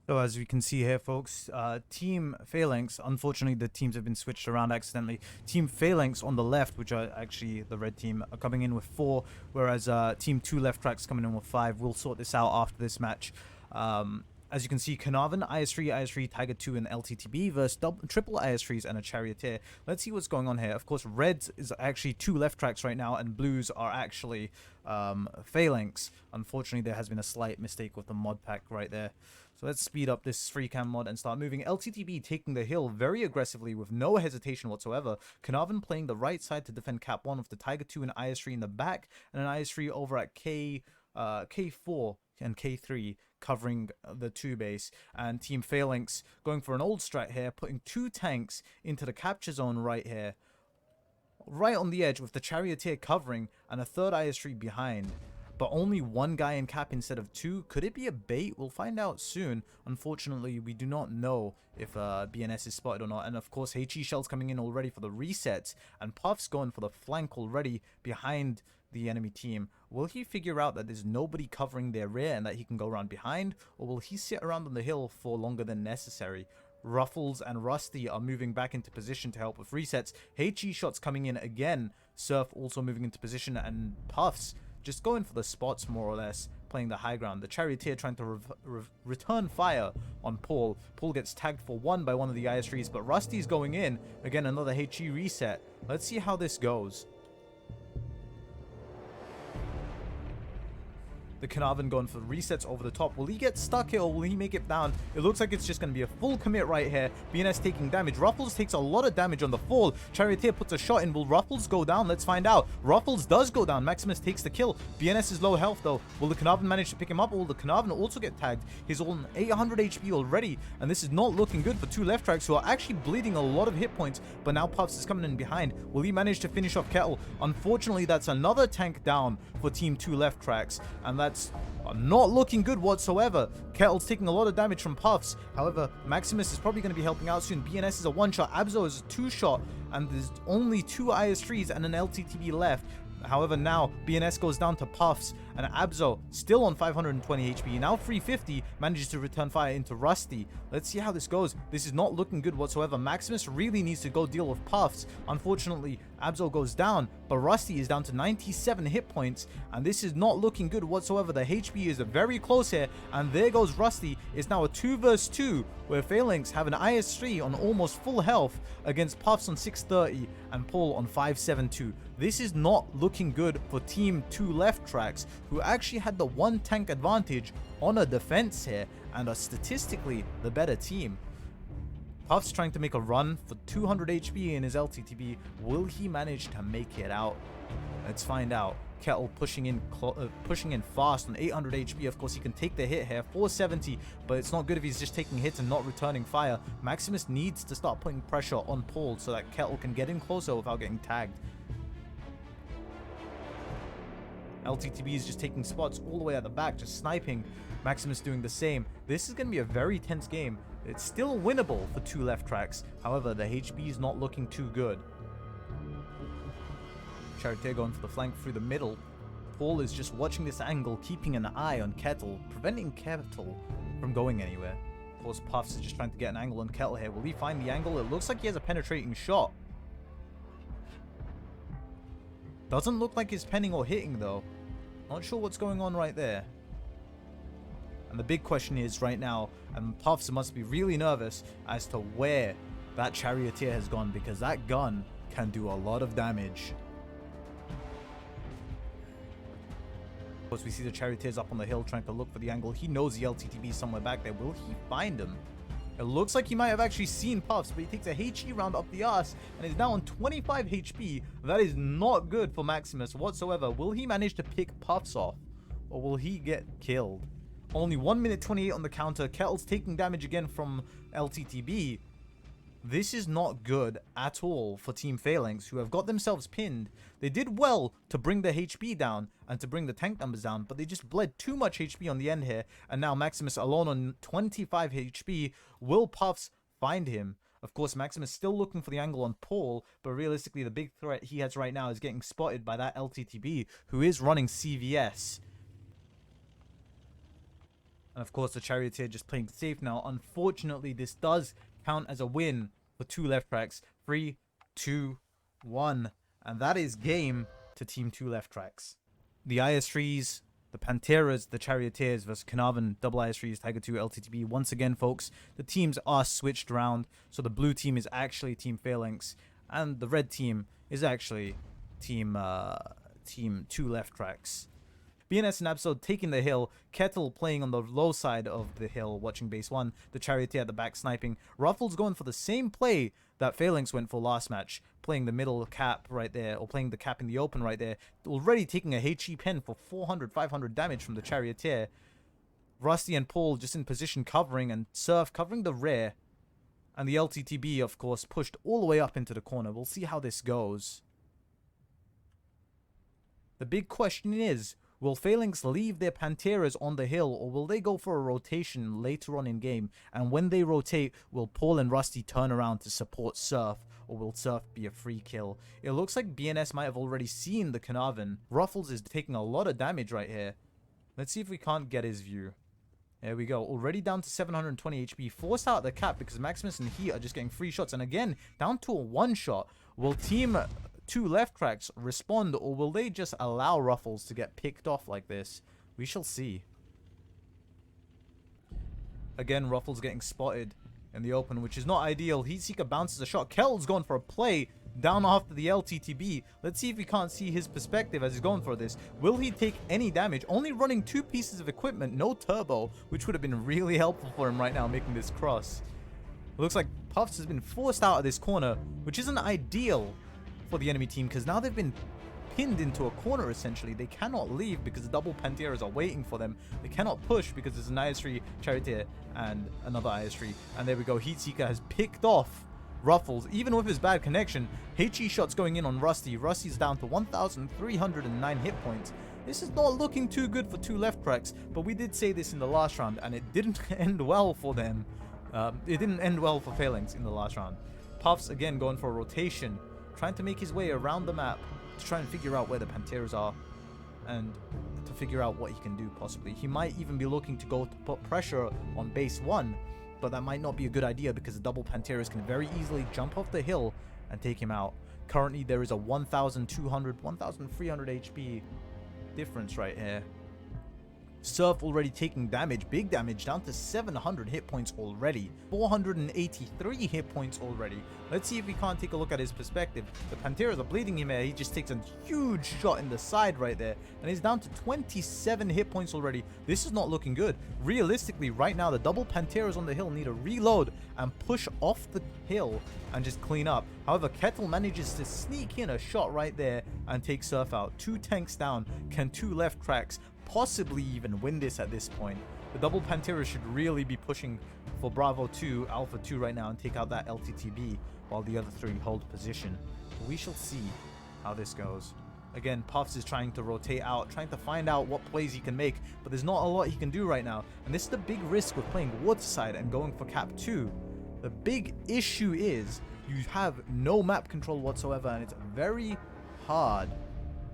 So as we can see here, folks, Team Phalanx, unfortunately the teams have been switched around accidentally. Team Phalanx on the left, which are actually the red team, are coming in with 4, whereas Team 2 left tracks coming in with 5. We'll sort this out after this match. As you can see, Carnarvon, IS3, Tiger 2, and LTTB versus triple IS3s and a Charioteer. Let's see what's going on here. Of course, Reds is actually 2 left tracks right now, and Blues are actually Phalanx. Unfortunately, there has been a slight mistake with the mod pack right there. So let's speed up this free cam mod and start moving. LTTB taking the hill very aggressively with no hesitation whatsoever. Carnarvon playing the right side to defend cap 1 with the Tiger 2 and IS3 in the back, and an IS3 over at K4 and K3 covering the 2 base, and Team Phalanx going for an old strat here, putting 2 tanks into the capture zone right here, right on the edge with the Charioteer covering and a 3rd IS3 behind. But only 1 guy in cap instead of 2. Could it be a bait? We'll find out soon. Unfortunately, we do not know if BNS is spotted or not. And of course, HE Shell's coming in already for the resets, and Puff's going for the flank already behind the enemy team. Will he figure out that there's nobody covering their rear and that he can go around behind, or will he sit around on the hill for longer than necessary? Ruffles and Rusty are moving back into position to help with resets. HE shots coming in again. Surf also moving into position, and Puffs just going for the spots more or less, playing the high ground. The Charioteer trying to return fire on Paul. Paul gets tagged for 1 by one of the IS3s, but Rusty's going in. Again, another HE reset. Let's see how this goes. The Carnarvon going for resets over the top. Will he get stuck here or will he make it down? It looks like it's just going to be a full commit right here. BNS taking damage. Ruffles takes a lot of damage on the fall. Charioteer puts a shot in. Will Ruffles go down? Let's find out. Ruffles does go down. Maximus takes the kill. BNS is low health though. Will the Carnarvon manage to pick him up, or will the Carnarvon also get tagged? He's on 800 HP already, and this is not looking good for 2 left tracks who are actually bleeding a lot of hit points, but now Puffs is coming in behind. Will he manage to finish off Kettle? Unfortunately, that's another tank down for Team 2 left tracks, and that's not looking good whatsoever. Kettle's taking a lot of damage from Puffs. However, Maximus is probably going to be helping out soon. BNS is a 1-shot. Abzo is a 2-shot. And there's only 2 IS3s and an LTTB left. However, now BNS goes down to Puffs, and Abzo still on 520 HP. Now 350 manages to return fire into Rusty. Let's see how this goes. This is not looking good whatsoever. Maximus really needs to go deal with Puffs. Unfortunately, Abzo goes down, but Rusty is down to 97 hit points, and this is not looking good whatsoever. The HP is very close here, and there goes Rusty. It's now a 2 versus 2, where Phalanx have an IS3 on almost full health against Puffs on 630 and Paul on 572. This is not looking good for Team 2 left tracks, who actually had the 1 tank advantage on a defense here and are statistically the better team. Puff's trying to make a run for 200 HP in his LTTB. Will he manage to make it out? Let's find out. Kettle pushing in fast on 800 HP. Of course, he can take the hit here, 470, but it's not good if he's just taking hits and not returning fire. Maximus needs to start putting pressure on Paul so that Kettle can get in closer without getting tagged. LTTB is just taking spots all the way at the back, just sniping. Maximus doing the same. This is going to be a very tense game. It's still winnable for 2 left tracks. However, the HP is not looking too good. Charioteer going for the flank through the middle. Paul is just watching this angle, keeping an eye on Kettle, preventing Kettle from going anywhere. Of course, Puffs is just trying to get an angle on Kettle here. Will he find the angle? It looks like he has a penetrating shot. Doesn't look like he's penning or hitting though. Not sure what's going on right there. And the big question is right now, and Puffs must be really nervous as to where that Charioteer has gone, because that gun can do a lot of damage. Of course, we see the Charioteers up on the hill trying to look for the angle. He knows the LTTB is somewhere back there. Will he find him? It looks like he might have actually seen Puffs, but he takes a HE round up the ass and is now on 25 HP. That is not good for Maximus whatsoever. Will he manage to pick Puffs off, or will he get killed? Only 1 minute 28 on the counter. Kettle's taking damage again from LTTB. This is not good at all for Team Phalanx, who have got themselves pinned. They did well to bring the HP down and to bring the tank numbers down, but they just bled too much HP on the end here, and now Maximus alone on 25 HP. Will Puffs find him? Of course, Maximus still looking for the angle on Paul, but realistically the big threat he has right now is getting spotted by that LTTB, who is running CVS. And of course, the Charioteer just playing safe now. Unfortunately, this does count as a win for 2 left tracks. 3, 2, 1. And that is game to Team 2 left tracks. The IS3s, the Panteras, the Charioteers versus Carnarvon, double IS3s, Tiger 2, LTTB. Once again, folks, the teams are switched around. So the blue team is actually Team Phailanx, and the red team is actually Team 2 left tracks. BNS and Absol taking the hill, Kettle playing on the low side of the hill, watching base 1, the Charioteer at the back sniping, Ruffles going for the same play that Phailanx went for last match, playing the middle cap right there, or playing the cap in the open right there, already taking a HE pen for 400, 500 damage from the Charioteer. Rusty and Paul just in position covering, and Surf covering the rear, and the LTTB, of course, pushed all the way up into the corner. We'll see how this goes. The big question is, will Phailanx leave their Panteras on the hill, or will they go for a rotation later on in game? And when they rotate, will Paul and Rusty turn around to support Surf, or will Surf be a free kill? It looks like BNS might have already seen the Carnarvon. Ruffles is taking a lot of damage right here. Let's see if we can't get his view. There we go. Already down to 720 HP. Forced out the cap because Maximus and he are just getting free shots. And again, down to a one-shot. Will Team 2 left tracks respond, or will they just allow Ruffles to get picked off like this? We shall see. Again, Ruffles getting spotted in the open, which is not ideal. Heatseeker bounces a shot. Kell's going for a play down after the LTTB. Let's see if we can't see his perspective as he's going for this. Will he take any damage? Only running 2 pieces of equipment, no turbo, which would have been really helpful for him right now making this cross. It looks like Puffs has been forced out of this corner, which isn't ideal for the enemy team, because now they've been pinned into a corner essentially. They cannot leave because the double Panteras are waiting for them. They cannot push because there's an IS3 Charioteer and another IS3. And there we go. Heatseeker has picked off Ruffles, even with his bad connection. HE shots going in on Rusty. Rusty's down to 1,309 hit points. This is not looking too good for 2 left tracks, but we did say this in the last round, and it didn't end well for them. It didn't end well for Phailanx in the last round. Puffs again going for a rotation, trying to make his way around the map to try and figure out where the Panteras are and to figure out what he can do possibly. He might even be looking to go to put pressure on base 1, but that might not be a good idea because the double Panteras can very easily jump off the hill and take him out. Currently there is a 1,200, 1,300 HP difference right here. Surf already taking damage, big damage, down to 700 hit points already. 483 hit points already. Let's see if we can't take a look at his perspective. The Panteras are bleeding him here. He just takes a huge shot in the side right there. And he's down to 27 hit points already. This is not looking good. Realistically, right now, the double Panteras on the hill need to reload and push off the hill and just clean up. However, Kettle manages to sneak in a shot right there and take Surf out. 2 tanks down. Can 2 left tracks possibly even win this at this point? The double Pantera should really be pushing for Bravo 2, Alpha 2 right now and take out that LTTB while the other 3 hold position. We shall see how this goes. Again, Puffs is trying to rotate out, trying to find out what plays he can make, but there's not a lot he can do right now. And this is the big risk with playing WoT side and going for Cap 2. The big issue is you have no map control whatsoever, and it's very hard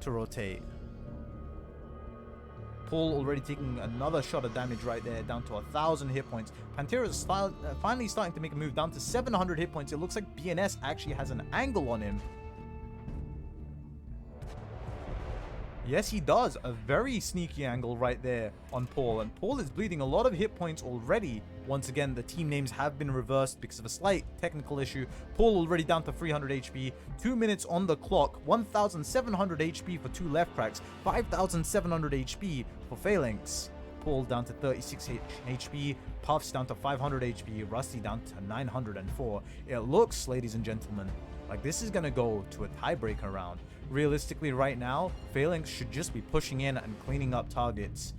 to rotate. Paul already taking another shot of damage right there, down to 1,000 hit points. Pantera is finally starting to make a move down to 700 hit points. It looks like BNS actually has an angle on him. Yes, he does. A very sneaky angle right there on Paul. And Paul is bleeding a lot of hit points already. Once again, the team names have been reversed because of a slight technical issue. Paul already down to 300 HP. 2 minutes on the clock. 1,700 HP for 2 left tracks. 5,700 HP for Phailanx. Paul down to 36 HP. Puffs down to 500 HP. Rusty down to 904. It looks, ladies and gentlemen, like this is going to go to a tiebreaker round. Realistically, right now, Phailanx should just be pushing in and cleaning up targets.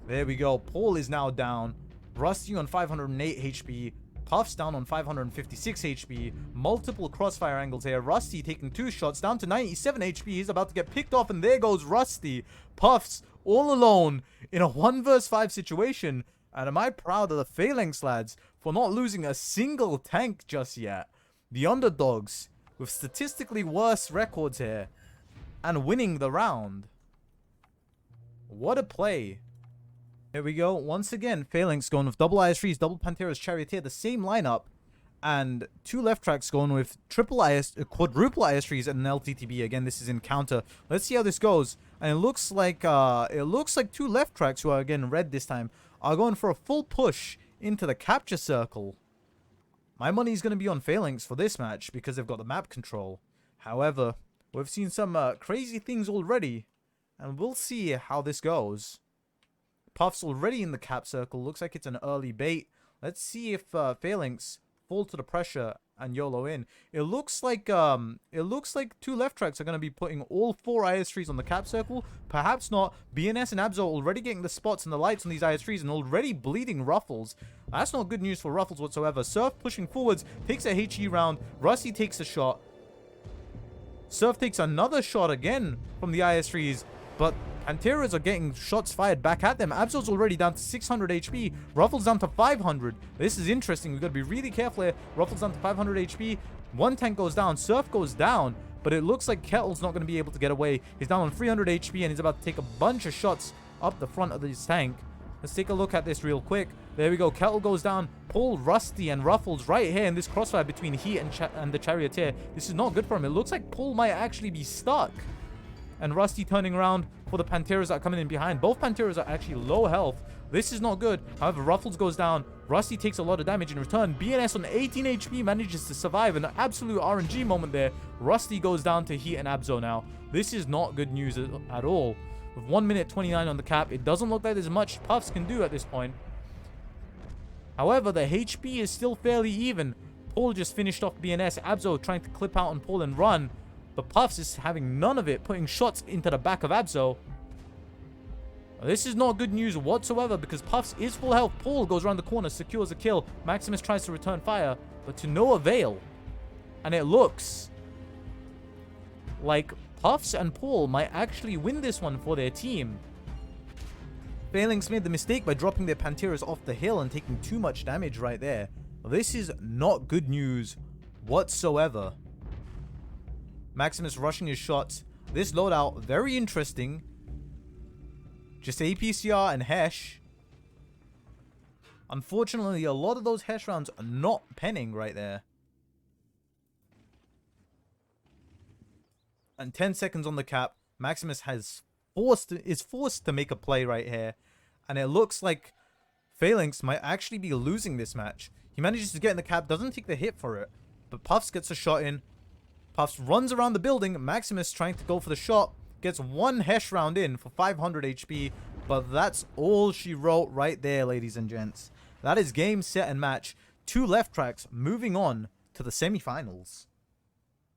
There we go. Paul is now down. Rusty on 508 HP. Puffs down on 556 HP. Multiple crossfire angles here. Rusty taking 2 shots down to 97 HP. He's about to get picked off, and there goes Rusty. Puffs all alone in a 1 vs 5 situation. And am I proud of the Phailanx lads for not losing a single tank just yet. The underdogs with statistically worse records here and winning the round. What a play Here we go. Once again, Phalanx going with double IS3s, double Panteras, Charioteer, the same lineup. And 2 left tracks going with quadruple IS3s and an LTTB. Again, this is in counter. Let's see how this goes. And it looks like 2 left tracks, who are again red this time, are going for a full push into the capture circle. My money is going to be on Phalanx for this match because they've got the map control. However, we've seen some crazy things already, and we'll see how this goes. Puff's already in the cap circle. Looks like it's an early bait. Let's see if Phalanx fall to the pressure and YOLO in. It looks like 2 left tracks are going to be putting all 4 IS3s on the cap circle. Perhaps not. BNS and Abzo already getting the spots and the lights on these IS3s and already bleeding Ruffles. That's not good news for Ruffles whatsoever. Surf pushing forwards, takes a HE round. Rusty takes a shot. Surf takes another shot again from the IS3s, but Panteras are getting shots fired back at them. Abzo's already down to 600 HP. Ruffles down to 500. This is interesting. We've got to be really careful here. Ruffles down to 500 HP. 1 tank goes down. Surf goes down. But it looks like Kettle's not going to be able to get away. He's down on 300 HP and he's about to take a bunch of shots up the front of this tank. Let's take a look at this real quick. There we go. Kettle goes down. Paul, Rusty, and Ruffles right here in this crossfire between he and the Charioteer. This is not good for him. It looks like Paul might actually be stuck. And Rusty turning around for the Panteras that are coming in behind. Both Panteras are actually low health. This is not good. However, Ruffles goes down. Rusty takes a lot of damage in return. BNS on 18 HP manages to survive. An absolute RNG moment there. Rusty goes down to Heat and Abzo now. This is not good news at all. With 1 minute 29 on the cap, it doesn't look like there's much Puffs can do at this point. However, the HP is still fairly even. Paul just finished off BNS. Abzo trying to clip out on Paul and run. But Puffs is having none of it, putting shots into the back of Abzo. This is not good news whatsoever because Puffs is full health. Paul goes around the corner, secures a kill. Maximus tries to return fire, but to no avail. And it looks like Puffs and Paul might actually win this one for their team. Phalanx made the mistake by dropping their Panteras off the hill and taking too much damage right there. This is not good news whatsoever. Maximus rushing his shots. This loadout, very interesting. Just APCR and Hesh. Unfortunately, a lot of those Hesh rounds are not penning right there. And 10 seconds on the cap. Maximus is forced to make a play right here. And it looks like Phalanx might actually be losing this match. He manages to get in the cap, doesn't take the hit for it. But Puffs gets a shot in. Puffs runs around the building. Maximus trying to go for the shot. Gets 1 Hesh round in for 500 HP. But that's all she wrote right there, ladies and gents. That is game, set, and match. 2 left tracks moving on to the semifinals.